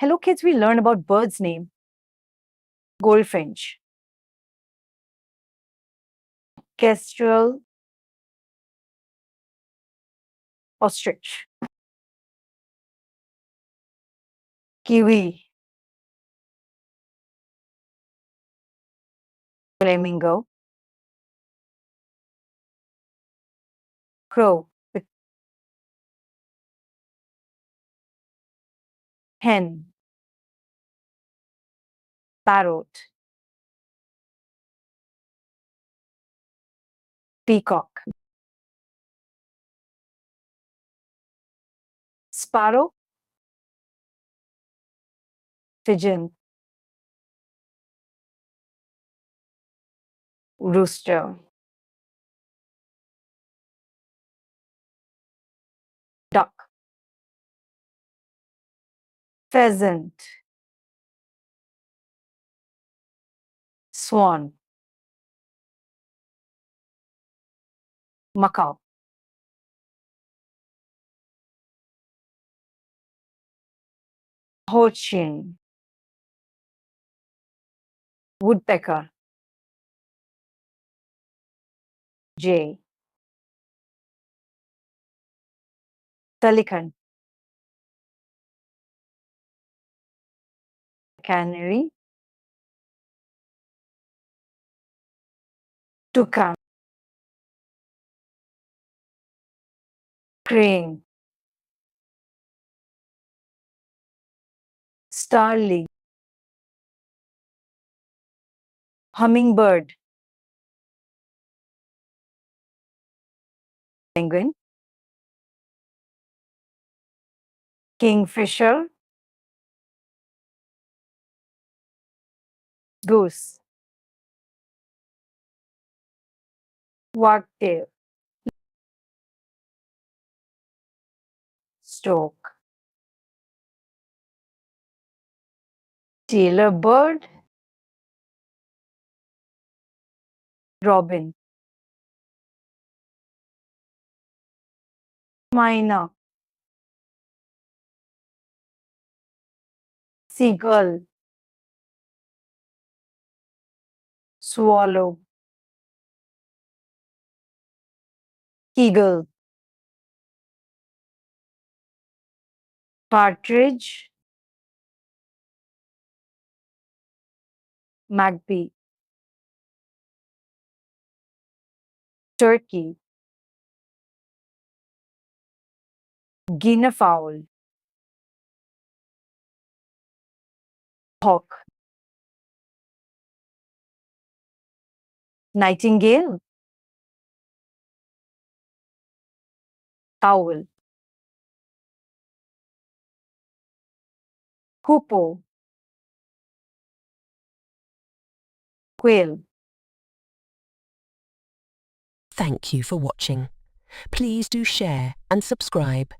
Hello kids, we learn about birds' name. Goldfinch, kestrel, ostrich, kiwi, flamingo, crow, hen, parrot, peacock, sparrow, pigeon, rooster, duck, pheasant, swan, macaw, cochin, woodpecker, jay, pelican, canary, toucan, crane, starling, hummingbird, penguin, kingfisher, goose, wagtail, stork, tailor bird, robin, myna, seagull, swallow, eagle, partridge, magpie, turkey, guineafowl, hawk, nightingale, owl, hoopoe, quail. Thank you for watching. Please do share and subscribe.